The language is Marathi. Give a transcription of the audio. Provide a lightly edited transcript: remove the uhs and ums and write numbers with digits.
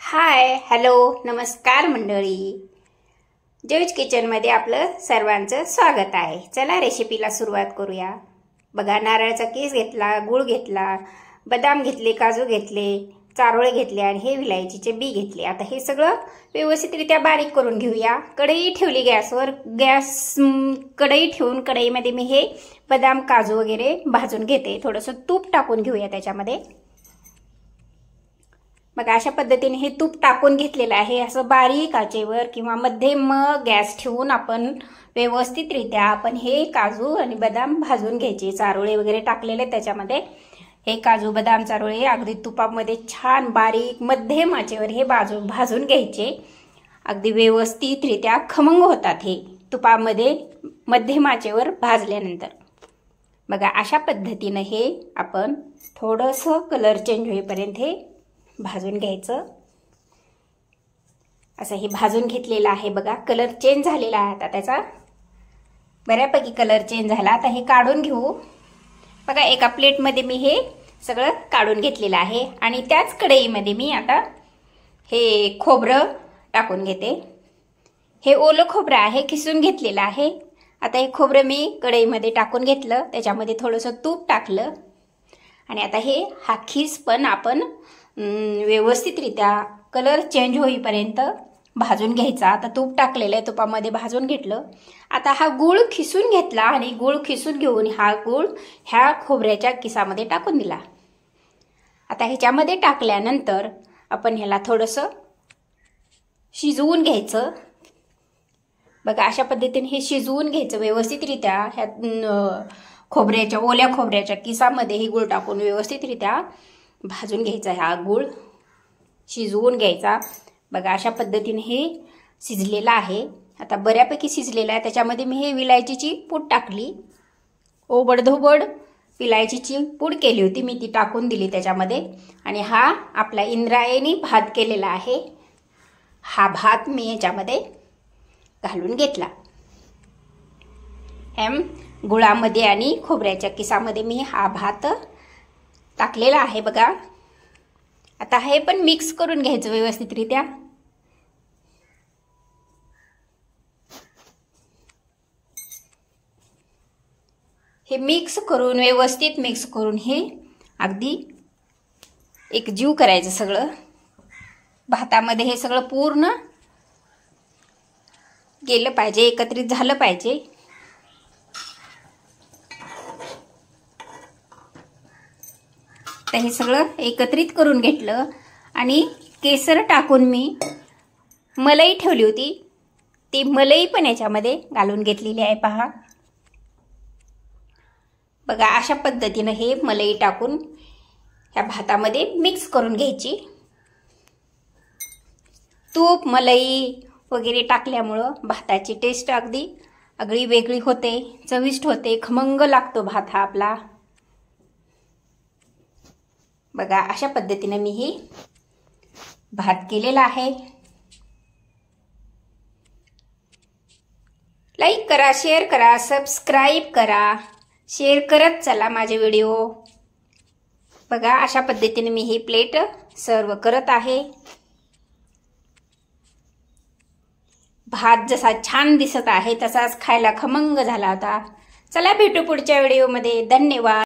हाय हॅलो नमस्कार मंडळी, जॉयज किचनमध्ये आपलं सर्वांचं स्वागत आहे। चला रेसिपीला सुरुवात करूया। बघा, नारळाचा कीस घेतला, गूळ घेतला, बदाम घेतले, काजू घेतले, चारोळे घेतले आणि हे विलायचीचे बी घेतले। आता हे सगळं व्यवस्थितरित्या बारीक करून घेऊया। कढई ठेवली गॅसवर, कढई ठेवून कढईमध्ये मी हे बदाम काजू वगैरे भाजून घेते। थोडंसं तूप टाकून घेऊया त्याच्यामध्ये। बघा, अशा पद्धतीने हे तूप टाकून घेतलेलं आहे। असं बारीक आचेवर किंवा मध्यम गॅस ठेवून आपण व्यवस्थितरित्या आपण हे काजू आणि बदाम भाजून घ्यायचे। चारोळे वगैरे टाकलेले त्याच्यामध्ये हे काजू बदाम चारोळे अगदी तुपामध्ये छान बारीक मध्यम आचेवर हे भाजून घ्यायचे। अगदी व्यवस्थितरित्या खमंग होतात हे तुपामध्ये मध्यम आचेवर भाजल्यानंतर। बघा, अशा पद्धतीने हे आपण थोडंसं कलर चेंज होईपर्यंत हे भाजून घ्यायचं। असं हे भाजून घेतलेलं आहे। बघा, कलर चेंज झालेला आहे आता त्याचा, बऱ्यापैकी कलर चेंज झाला। आता हे काढून घेऊ। बघा, एका प्लेटमध्ये मी हे सगळं काढून घेतलेलं आहे आणि त्याच कढईमध्ये मी आता हे खोबरं टाकून घेते। हे ओलं खोबरं आहे, किसून घेतलेलं आहे। आता हे खोबरं मी कढईमध्ये टाकून घेतलं, त्याच्यामध्ये थोडंसं तूप टाकलं आणि आता हा खीस पण आपण व्यवस्थितरित्या कलर चेंज होईपर्यंत भाजून घ्यायचा। आता तूप टाकलेलं आहे, तुपामध्ये भाजून घेतलं। आता हा गूळ खिसून घेतला आणि गूळ खिसून घेऊन हा गूळ ह्या खोबऱ्याच्या किसामध्ये टाकून दिला। आता ह्याच्यामध्ये टाकल्यानंतर आपण ह्याला थोडंसं शिजवून घ्यायचं। बघा, अशा पद्धतीने हे शिजवून घ्यायचं व्यवस्थितरित्या। ह्या खोबऱ्याच्या ओल्या खोबऱ्याच्या किसामध्ये हे गूळ टाकून व्यवस्थितरित्या भाजून घ्यायचा। हा गूळ शिजवून घ्यायचा। बघा, अशा पद्धतीने हे शिजलेला आहे। आता बऱ्यापैकी शिजलेला आहे। त्याच्यामध्ये मी हे विलायचीची पूड टाकली, ओबडधोबड विलायचीची पूड केली होती मी, ती टाकून दिली त्याच्यामध्ये। आणि हा आपला इंद्रायणी भात केलेला आहे, हा भात मी याच्यामध्ये घालून घेतला। गुळामध्ये आणि खोबऱ्याच्या किसामध्ये मी हा भात टाकलेला आहे। बघा, आता हे पण मिक्स करून घ्यायचं व्यवस्थितरित्या। हे मिक्स करून व्यवस्थित मिक्स करून हे अगदी एकजीव करायचं सगळं भातामध्ये। हे सगळं पूर्ण गेलं पाहिजे, एकत्रित झालं पाहिजे। हे सगळं एकत्रित करून घेतलं आणि केसर टाकून मी मलाई ठेवली होती, ती मलाई पण याच्यामध्ये घालून घेतलेली आहे। पहा, बघा, अशा पद्धतीने हे मलाई टाकून ह्या भातामध्ये मिक्स करून घ्यायची। तूप मलाई वगैरे टाकल्यामुळं भाताची टेस्ट अगदी वेगळी होते, चविष्ट होते, खमंग लागतो भात हा आपला। बघा, अशा पद्धतीने मी ही भात केलेला आहे। लाईक करा, शेअर करा, सबस्क्राईब करा, शेअर करत चला माझे व्हिडिओ। बघा, अशा पद्धतीने मी ही प्लेट सर्व करत आहे। भात जसा छान दिसत आहे तसाच खायला खमंग झाला होता। चला भेटू पुढच्या व्हिडिओमध्ये। धन्यवाद।